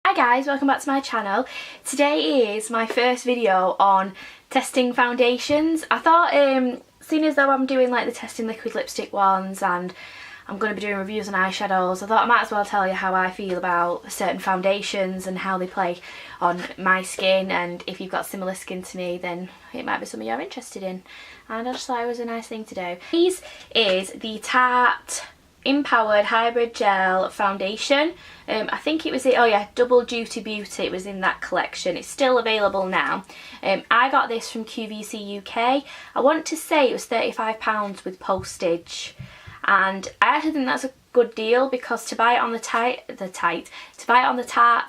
Hi guys, welcome back to my channel. Today is my first video on testing foundations. I thought, seeing as though I'm doing like the testing liquid lipstick ones and I'm going to be doing reviews on eyeshadows, I thought I might as well tell you how I feel about certain foundations and how they play on my skin, and if you've got similar skin to me then it might be something you're interested in, and I just thought it was a nice thing to do. This is the Tarte Empowered Hybrid Gel Foundation. I think it was Double Duty Beauty. It was in that collection. It's still available now. I got this from QVC UK. I want to say it was £35 with postage, and I actually think that's a good deal because to buy it on the Tarte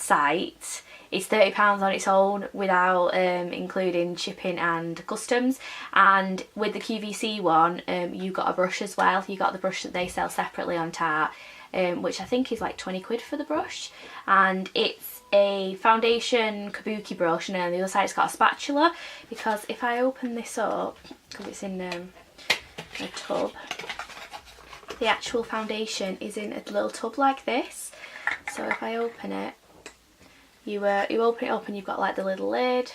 site, it's £30 on its own without including shipping and customs. And with the QVC one, you got a brush as well. You got the brush that they sell separately on Tarte, which I think is like 20 quid for the brush. And it's a foundation kabuki brush, and then on the other side it's got a spatula, because if I open this up, because it's in a tub, the actual foundation is in a little tub like this. So if I open it, you open it up and you've got like the little lid.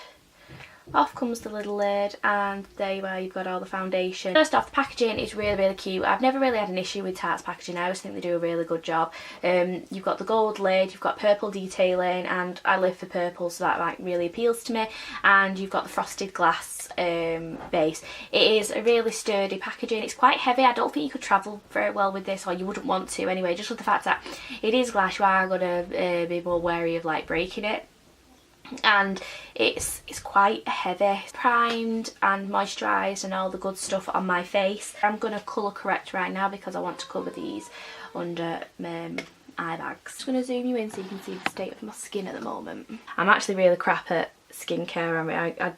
Off comes the little lid, and there you are, you've got all the foundation. First off, the packaging is really cute. I've never really had an issue with Tarte's packaging. I always think they do a really good job. You've got the gold lid, you've got purple detailing, and I live for purple, so that like really appeals to me. And you've got the frosted glass base. It is a really sturdy packaging. It's quite heavy. I don't think you could travel very well with this, or you wouldn't want to anyway, just with the fact that it is glass. You are going to be more wary of like breaking it. And it's quite heavy. It's primed and moisturised and all the good stuff on my face. I'm going to colour correct right now because I want to cover these under eye bags. Just going to zoom you in so you can see the state of my skin at the moment. I'm actually really crap at skincare. I mean,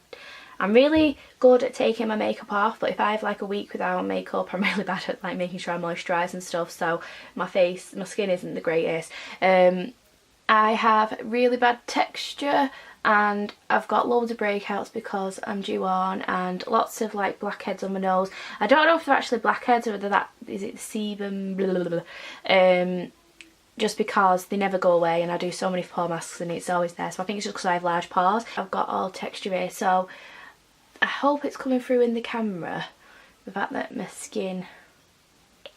I'm really good at taking my makeup off, but if I have like a week without makeup, I'm really bad at like making sure I moisturise and stuff, so my skin isn't the greatest. I have really bad texture, and I've got loads of breakouts because I'm due on, and lots of like blackheads on my nose. I don't know if they're actually blackheads or whether that is it sebum, blah, blah, blah. Just because they never go away, and I do so many pore masks and it's always there, so I think it's just because I have large pores. I've got all texture here, so I hope it's coming through in the camera, the fact that my skin,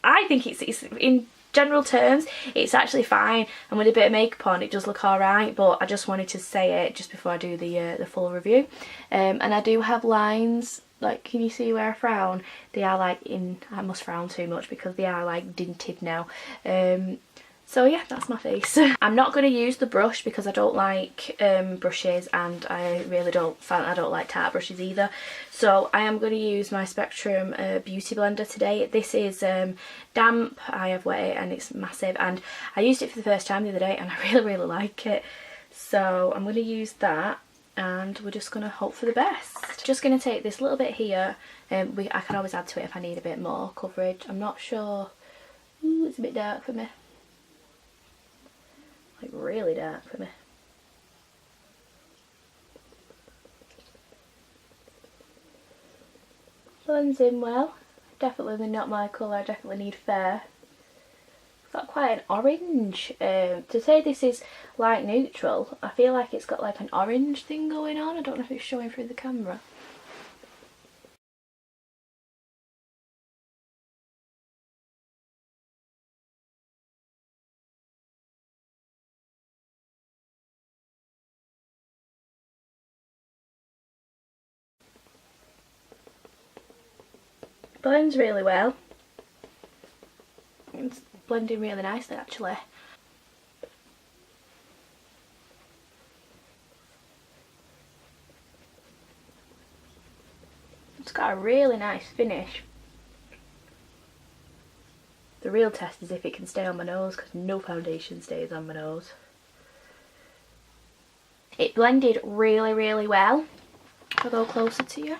I think it's in general terms it's actually fine, and with a bit of makeup on it does look alright, but I just wanted to say it just before I do the full review. And I do have lines, like, can you see where I frown? They are like I must frown too much because they are like dinted now. So yeah, that's my face. I'm not going to use the brush because I don't like brushes, and I really don't like Tarte brushes either. So I am going to use my Spectrum Beauty Blender today. This is damp, I have wet it, and it's massive, and I used it for the first time the other day and I really like it. So I'm going to use that, and we're just going to hope for the best. Just going to take this little bit here, I can always add to it if I need a bit more coverage. I'm not sure. Ooh, it's a bit dark for me. Like really dark for me. Blends in well. Definitely not my colour. I definitely need fair. It's got quite an orange. To say this is light neutral, I feel like it's got like an orange thing going on. I don't know if it's showing through the camera. Blends really well. It's blending really nicely actually. It's got a really nice finish. The real test is if it can stay on my nose, because no foundation stays on my nose. It blended really well. I'll go closer to you.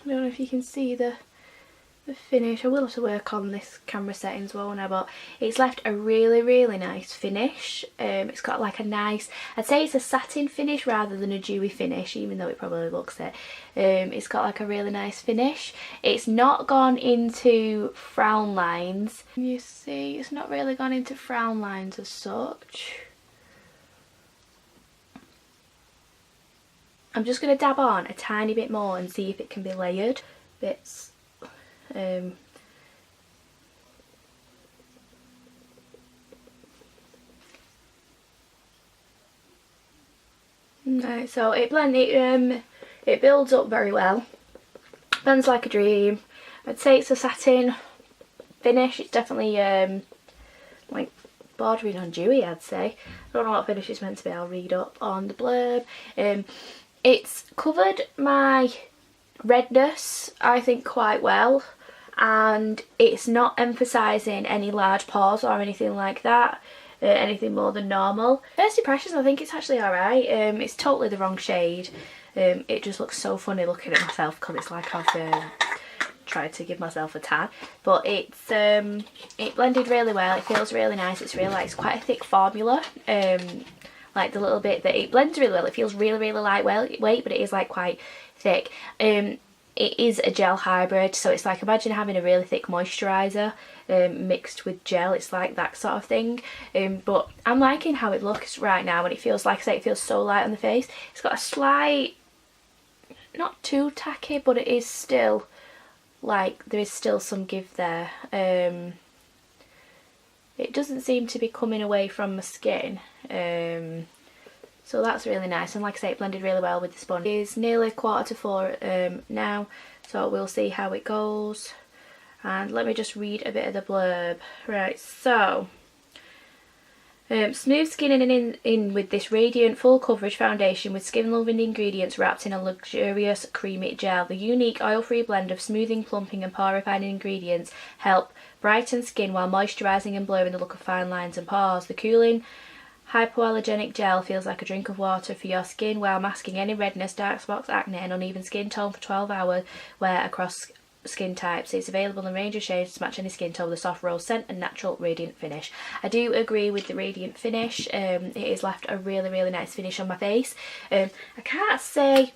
I don't know if you can see the the finish. I will have to work on this camera settings, won't I? But it's left a really, really nice finish. It's got like a nice, I'd say it's a satin finish rather than a dewy finish, even though it probably looks it. It's got like a really nice finish. It's not gone into frown lines. You see, it's not really gone into frown lines as such. I'm just going to dab on a tiny bit more and see if it can be layered bits. Okay, so it builds up very well. Blends like a dream. I'd say it's a satin finish. It's definitely like bordering on dewy, I'd say. I don't know what finish it's meant to be. I'll read up on the blurb. It's covered my redness, I think, quite well, and it's not emphasising any large pores or anything like that, anything more than normal. First impressions, I think it's actually alright. It's totally the wrong shade. It just looks so funny looking at myself because it's like I've tried to give myself a tan, but it's it blended really well. It feels really nice. It's really like, it's quite a thick formula. Like the little bit that it blends really well. It feels really, really lightweight, but it is like quite thick. It is a gel hybrid, so it's like, imagine having a really thick moisturiser mixed with gel. It's like that sort of thing. But I'm liking how it looks right now, and it feels, like I say, it feels so light on the face. It's got a slight, not too tacky, but it is still like, there is still some give there. It doesn't seem to be coming away from my skin, so that's really nice. And like I say, it blended really well with the sponge. It is nearly 3:45 now, so we'll see how it goes. And let me just read a bit of the blurb. Right, so smooth skin in with this radiant full coverage foundation with skin loving ingredients wrapped in a luxurious creamy gel. The unique oil-free blend of smoothing, plumping and pore refining ingredients help brighten skin while moisturising and blurring the look of fine lines and pores. The cooling hypoallergenic gel feels like a drink of water for your skin while masking any redness, dark spots, acne and uneven skin tone for 12 hours. Wear across skin types. It's available in a range of shades to match any skin tone with a soft rose scent and natural radiant finish. I do agree with the radiant finish. It has left a really, really nice finish on my face. I can't say,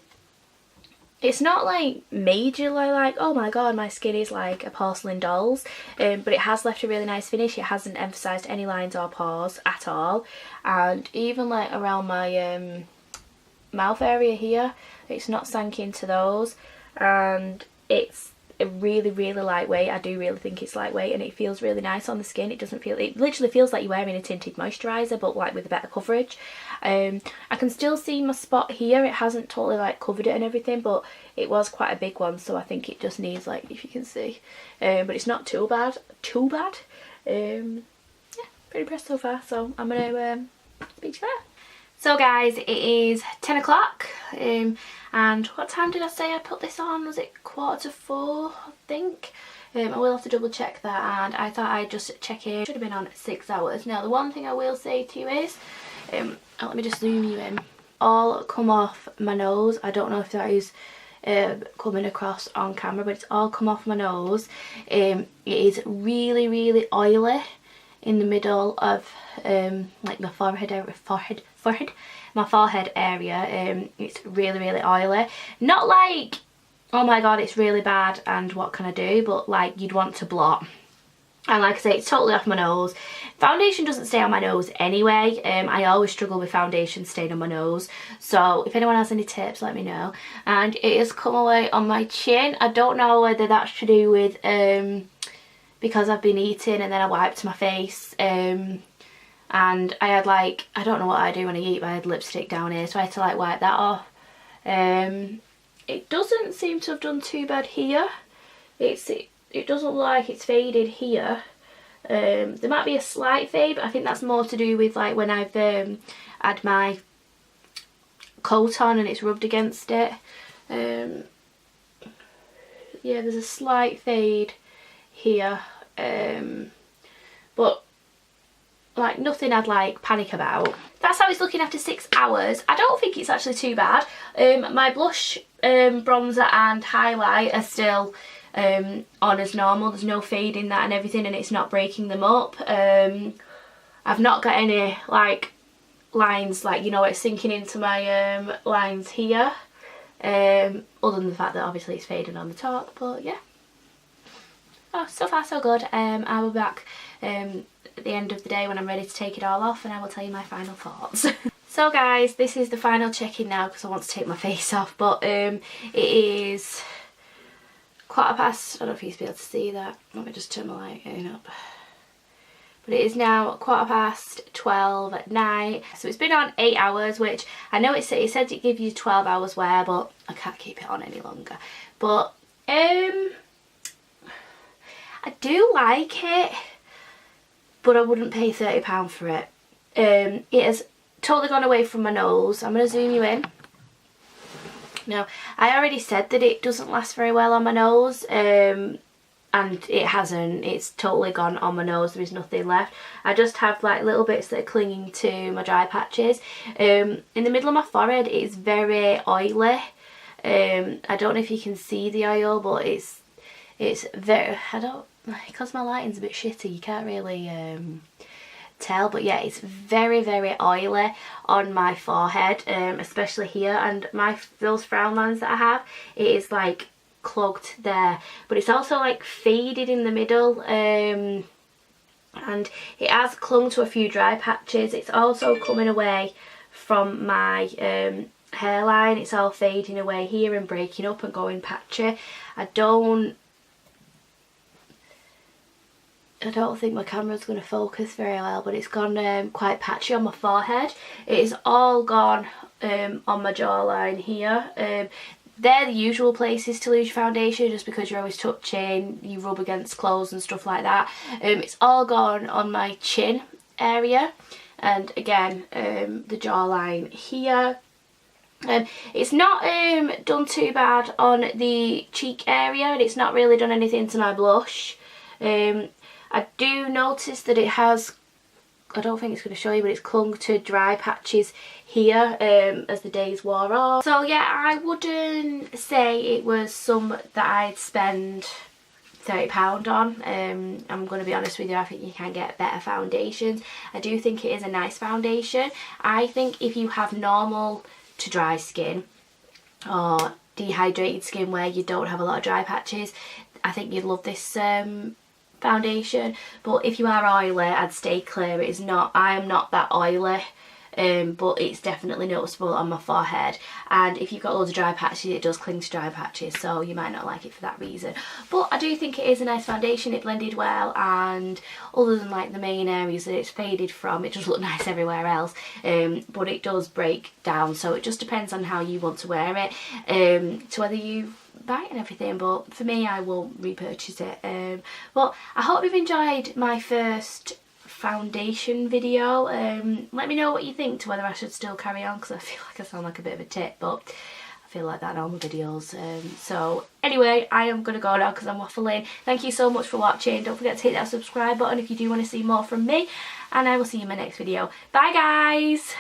it's not like majorly like, oh my god, my skin is like a porcelain doll's, but it has left a really nice finish. It hasn't emphasised any lines or pores at all, and even like around my mouth area here, it's not sank into those, and it's really, really lightweight. I do really think it's lightweight, and it feels really nice on the skin. It doesn't feel, it literally feels like you're wearing a tinted moisturiser, but like with a better coverage. I can still see my spot here. It hasn't totally like covered it and everything, but it was quite a big one, so I think it just needs, like, if you can see, but it's not too bad. Yeah, pretty impressed so far, so I'm gonna speak to you there. So guys, it is 10 o'clock, and what time did I say I put this on? Was it 3:45, I think? I will have to double check that, and I thought I'd just check in. Should have been on 6 hours. Now the one thing I will say to you is, let me just zoom you in, all come off my nose. I don't know if that is coming across on camera, but it's all come off my nose. It is really, really oily in the middle of like my forehead area. It's really, really oily. Not like, oh my god, it's really bad and what can I do, but like you'd want to blot. And like I say, it's totally off my nose. Foundation doesn't stay on my nose anyway. I always struggle with foundation staying on my nose, so if anyone has any tips, let me know. And it has come away on my chin. I don't know whether that's to do with because I've been eating and then I wiped my face, and I had like, I don't know what I do when I eat, but I had lipstick down here, so I had to like wipe that off. It doesn't seem to have done too bad here. It doesn't look like it's faded here. There might be a slight fade, but I think that's more to do with like when I've had my coat on and it's rubbed against it. Yeah, there's a slight fade here, but like nothing I'd like panic about. That's how it's looking after 6 hours. I don't think it's actually too bad. My blush, bronzer and highlight are still on as normal. There's no fade in that and everything, and it's not breaking them up. I've not got any like lines, like, you know, it's sinking into my lines here, other than the fact that obviously it's fading on the top. But yeah, oh, so far so good. I will be back at the end of the day when I'm ready to take it all off, and I will tell you my final thoughts. So guys, this is the final check-in now because I want to take my face off, but it is 12:15. I don't know if you'll be able to see that. Let me just turn my light up. But it is now 12:15 at night. So it's been on 8 hours, which I know it said it gives you 12 hours wear, but I can't keep it on any longer. But I do like it, but I wouldn't pay £30 for it. It has totally gone away from my nose. I'm going to zoom you in. Now, I already said that it doesn't last very well on my nose, and it hasn't. It's totally gone on my nose. There is nothing left. I just have like little bits that are clinging to my dry patches. In the middle of my forehead, it's very oily. I don't know if you can see the oil, but it's very, because my lighting's a bit shitty, you can't really tell, but yeah, it's very, very oily on my forehead, especially here, and those frown lines that I have, it is like clogged there, but it's also like faded in the middle, and it has clung to a few dry patches. It's also coming away from my hairline. It's all fading away here and breaking up and going patchy. I don't think my camera's going to focus very well, but it's gone quite patchy on my forehead. It is all gone on my jawline here. They're the usual places to lose your foundation, just because you're always touching, you rub against clothes and stuff like that. It's all gone on my chin area, and again the jawline here. It's not done too bad on the cheek area, and it's not really done anything to my blush. I do notice that it has, I don't think it's going to show you, but it's clung to dry patches here as the days wore off. So yeah, I wouldn't say it was some that I'd spend £30 on. I'm going to be honest with you, I think you can get better foundations. I do think it is a nice foundation. I think if you have normal to dry skin or dehydrated skin where you don't have a lot of dry patches, I think you'd love this foundation. But if you are oily, I'd stay clear. It is not, I am not that oily, but it's definitely noticeable on my forehead, and if you've got loads of dry patches, it does cling to dry patches, so you might not like it for that reason. But I do think it is a nice foundation. It blended well, and other than like the main areas that it's faded from, it does look nice everywhere else, but it does break down, so it just depends on how you want to wear it, to whether you buy it and everything. But for me, I will repurchase it. But I hope you've enjoyed my first foundation video. Let me know what you think, to whether I should still carry on, because I feel like I sound like a bit of a tit, but I feel like that in all my videos. So anyway, I am going to go now because I'm waffling. Thank you so much for watching. Don't forget to hit that subscribe button if you do want to see more from me, and I will see you in my next video. Bye guys!